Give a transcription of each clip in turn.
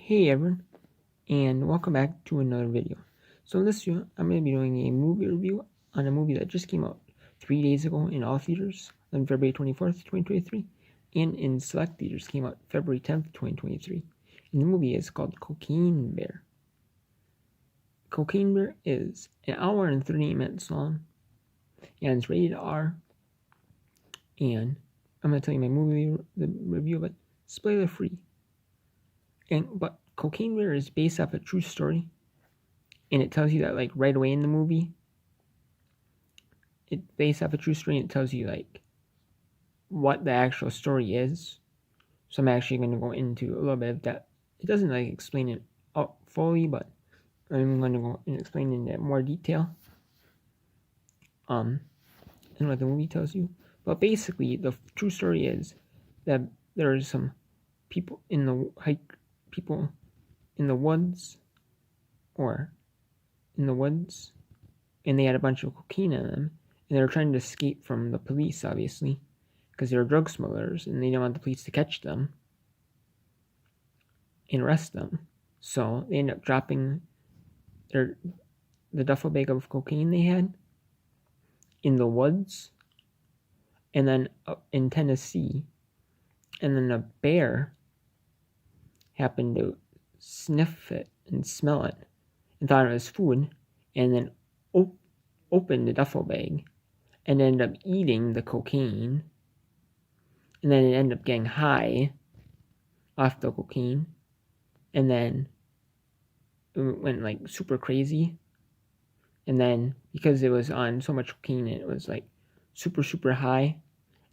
Hey everyone, and welcome back to another video. So in this video, I'm going to be doing a movie review on a movie that just came out 3 days ago in all theaters on February 24th, 2023, and in select theaters came out February 10th, 2023. And the movie is called Cocaine Bear. Cocaine Bear is an hour and 38 minutes long, and it's rated R, and I'm going to tell you the review of it, spoiler free. But Cocaine Bear is based off a true story, and it tells you that like right away in the movie. It's based off a true story, and it tells you like what the actual story is. So I'm actually going to go into a little bit of that. It doesn't like explain it out fully, but I'm going to go and explain it in more detail. And what the movie tells you. But basically, the true story is that there are some people in the woods, and they had a bunch of cocaine in them, and they were trying to escape from the police, obviously, because they were drug smugglers, and they didn't want the police to catch them and arrest them. So they ended up dropping the duffel bag of cocaine they had in the woods, and then in Tennessee, and then a bear happened to sniff it and smell it and thought it was food, and then opened the duffel bag and ended up eating the cocaine, and then it ended up getting high off the cocaine, and then it went like super crazy, and then because it was on so much cocaine, it was like super high,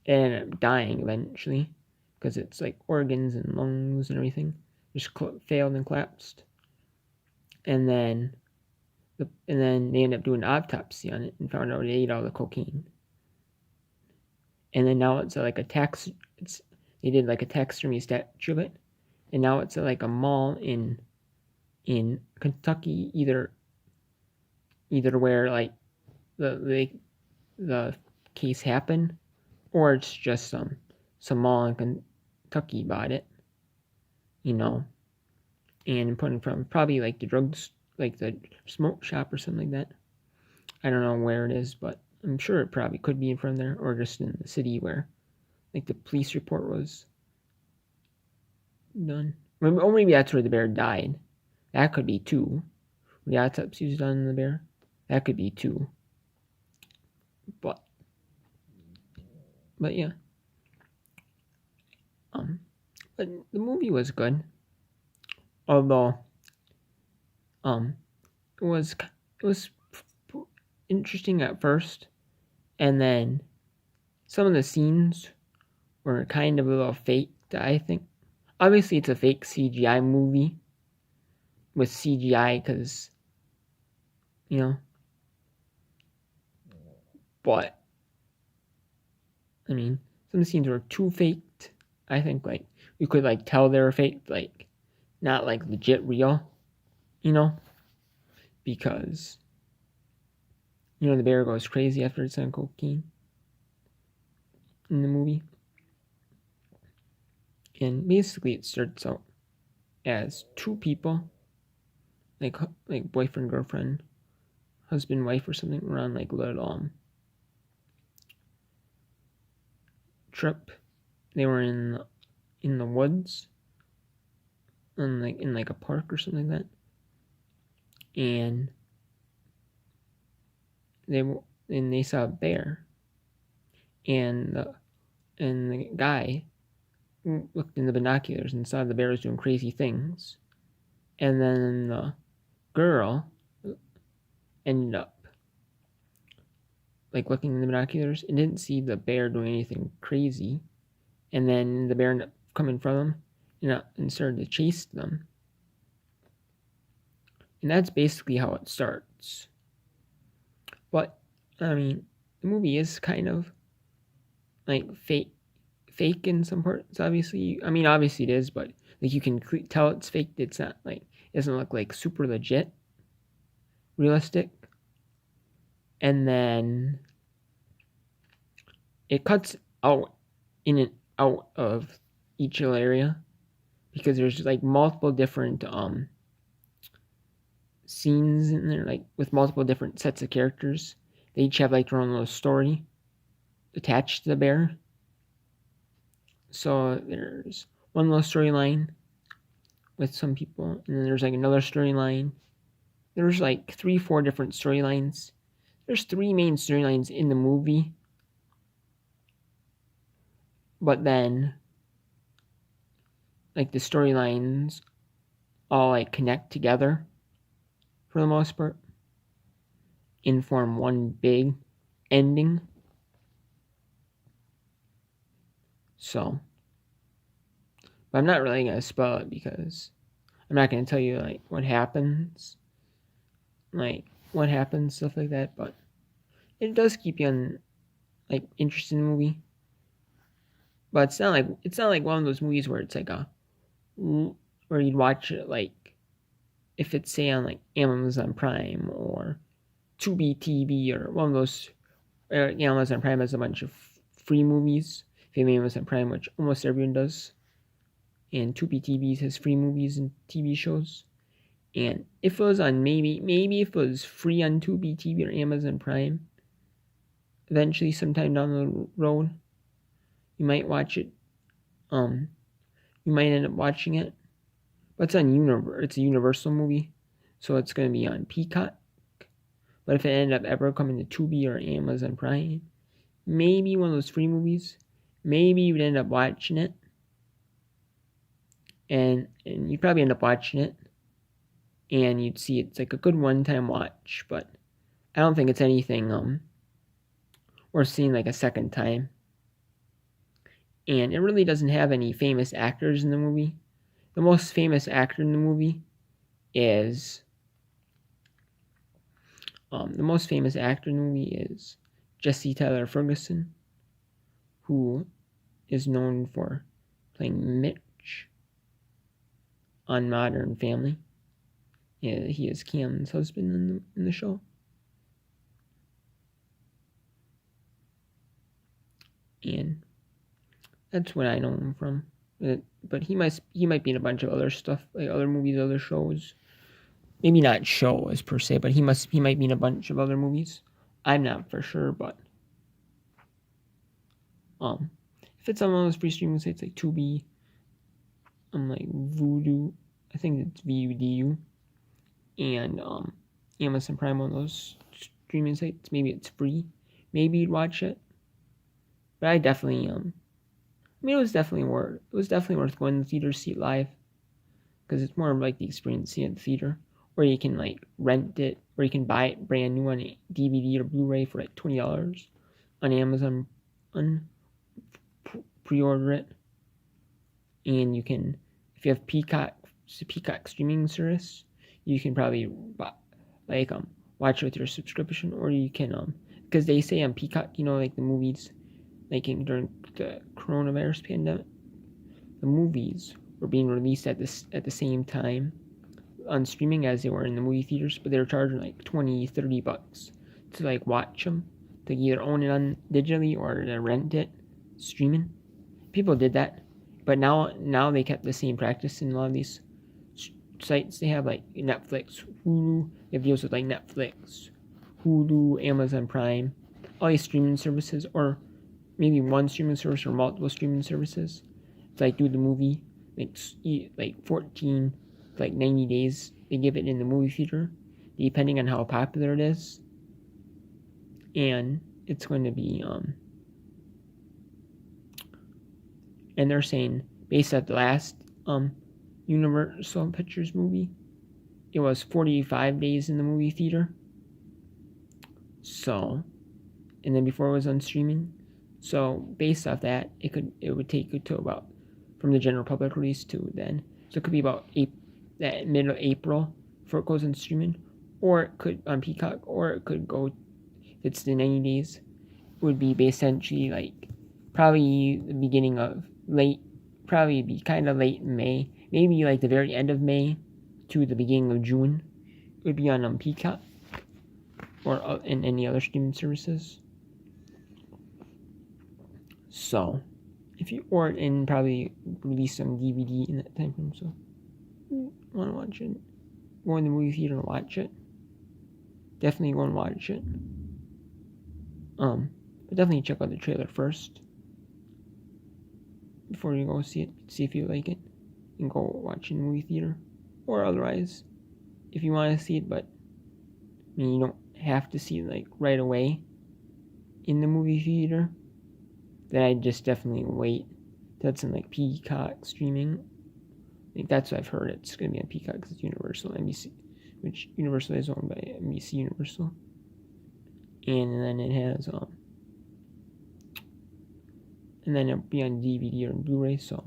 it ended up dying eventually because it's like organs and lungs and everything just failed and collapsed, and then they ended up doing an autopsy on it and found out it ate all the cocaine. And then now it's like they did like a taxidermy statue of it, and now it's like a mall in Kentucky, either where like the case happened, or it's just some mall in Kentucky bought it, and put it from probably like the drugs, like the smoke shop or something like that. I don't know where it is, but I'm sure it probably could be in front of there, or just in the city where like the police report was done. Or maybe that's where the bear died. That could be too. The autopsy was done on the bear. That could be too. But yeah. But the movie was good. Although it was interesting at first, and then some of the scenes were kind of a little faked, I think. Obviously it's a fake CGI movie with CGI because but I mean, some of the scenes were too faked. I think like you could like tell they were faked, like not like legit real, because the bear goes crazy after it's on cocaine in the movie. And basically it starts out as two people, like boyfriend, girlfriend, husband, wife or something, were on like a little trip. They were in the woods, in like a park or something like that, and they saw a bear, and the guy looked in the binoculars and saw the bear was doing crazy things, and then the girl ended up like looking in the binoculars and didn't see the bear doing anything crazy, and then the bear ended up coming from them, and started to chase them. And that's basically how it starts. But I mean, the movie is kind of like fake in some parts. Obviously it is, but like you can tell it's fake. It's not like, it doesn't look like super legit realistic. And then it cuts out in and out of each area, because there's like multiple different scenes in there, like with multiple different sets of characters. They each have like their own little story attached to the bear. So there's one little storyline with some people, and then there's like another storyline. There's like 3-4 different storylines. There's 3 main storylines in the movie, but then like the storylines all like connect together for the most part and form one big ending. So, but I'm not really gonna spoil it because I'm not gonna tell you like what happens, stuff like that. But it does keep you like interested in the movie. But it's not like one of those movies where it's like where you'd watch it like if it's say on like Amazon Prime or Tubi TV or one of those. Amazon Prime has a bunch of free movies. If you have Amazon Prime, which almost everyone does, and Tubi TV has free movies and TV shows. And if it was on maybe if it was free on Tubi TV or Amazon Prime, eventually sometime down the road, you might watch it. You might end up watching it. But it's on it's a Universal movie, so it's gonna be on Peacock. But if it ended up ever coming to Tubi or Amazon Prime, maybe one of those free movies, maybe you would end up watching it. And you'd probably end up watching it. And you'd see it's like a good one-time watch, but I don't think it's anything worth seeing like a second time. And it really doesn't have any famous actors in the movie. The most famous actor in the movie is Jesse Tyler Ferguson, who is known for playing Mitch on Modern Family. Yeah, he is Cam's husband in the show. And that's what I know him from. But he might be in a bunch of other stuff, like other movies, other shows. Maybe not shows per se, but he might be in a bunch of other movies. I'm not for sure, but if it's on one of those free streaming sites like Tubi, like Vudu, I think it's VUDU, and Amazon Prime, one of those streaming sites, maybe it's free. Maybe you'd watch it. But I definitely it was definitely worth going to the theater to see it live, because it's more like the experience seeing it at the theater, or you can like rent it, or you can buy it brand new on a DVD or Blu-ray for like $20 on Amazon, pre-order it, and you can, if you have Peacock streaming service, you can probably watch it with your subscription, or you can because they say on Peacock, like the movies, like during the coronavirus pandemic, the movies were being released at the same time on streaming as they were in the movie theaters, but they were charging like $20-$30 to like watch them, to either own it on digitally or to rent it streaming. People did that, but now they kept the same practice in a lot of these sites. They have like Netflix, Hulu. They have deals with like Netflix, Hulu, Amazon Prime, all these streaming services, or maybe one streaming service or multiple streaming services. To like do the movie, like 14, like 90 days. They give it in the movie theater, depending on how popular it is. And it's going to be and they're saying based on the last Universal Pictures movie, it was 45 days in the movie theater. So, and then before it was on streaming. So based off that, it would take it to about, from the general public release to then. So it could be about that mid of April before it goes on streaming, or it could on Peacock, or it could go, if it's the 90 days, it would be essentially like probably the beginning of probably be kind of late in May, maybe like the very end of May to the beginning of June. It would be on Peacock or in any other streaming services. So, if you or and probably release some DVD in that time frame. So you want to watch it, go in the movie theater and watch it. Definitely go and watch it. But definitely check out the trailer first before you go see it. See if you like it, and go watch it in the movie theater. Or otherwise, if you want to see it, but I mean, you don't have to see it like right away in the movie theater, then I'd just definitely wait. That's in like Peacock streaming. Like that's what I've heard. It's gonna be on Peacock because it's Universal NBC, which Universal is owned by NBC Universal. And then it has and then it'll be on DVD or Blu-ray. So,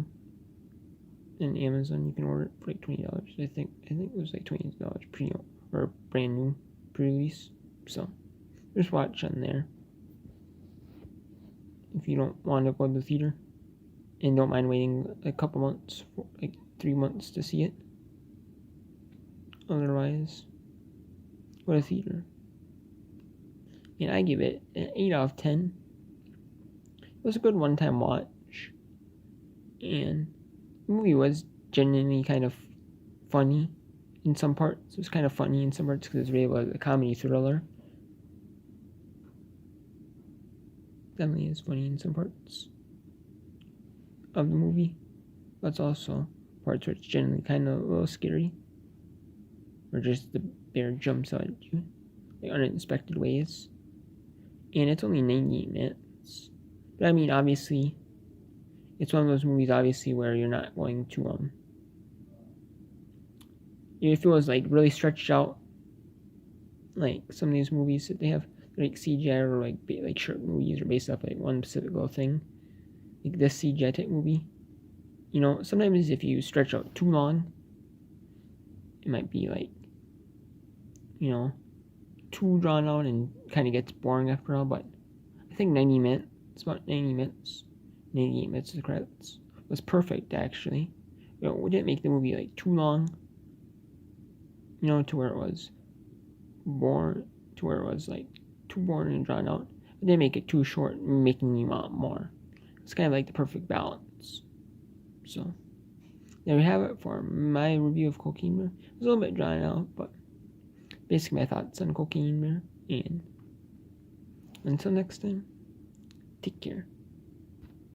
in Amazon you can order it for like $20. I think it was like $20 pre or brand new pre-release. So, just watch on there if you don't want to go to the theater and don't mind waiting a couple months, like 3 months to see it. Otherwise, go to the theater. And I give it an 8 out of 10. It was a good one-time watch. And the movie was genuinely kind of funny in some parts. It was kind of funny in some parts because it really was a comedy thriller. Definitely is funny in some parts of the movie. But it's also parts where it's generally kind of a little scary. Or just the bear jumps out at you in unexpected ways. And it's only 90 minutes. But I mean, obviously, it's one of those movies, obviously, where you're not going to, if it was, like, really stretched out, like, some of these movies that they have, like, CGI or, like short movies are based off, like, one specific little thing, like this CGI type movie, you know, sometimes if you stretch out too long, it might be, like, you know, too drawn out and kind of gets boring after all, but I think 90 minutes, it's about 90 minutes, 98 minutes of the credits, was perfect, actually. You know, we didn't make the movie, like, too long, you know, to where it was like, too boring and drawn out, but didn't make it too short, making you want more. It's kind of like the perfect balance. So, there we have it for my review of Cocaine Bear. It was a little bit drawn out, but basically my thoughts on Cocaine Bear. And until next time, take care.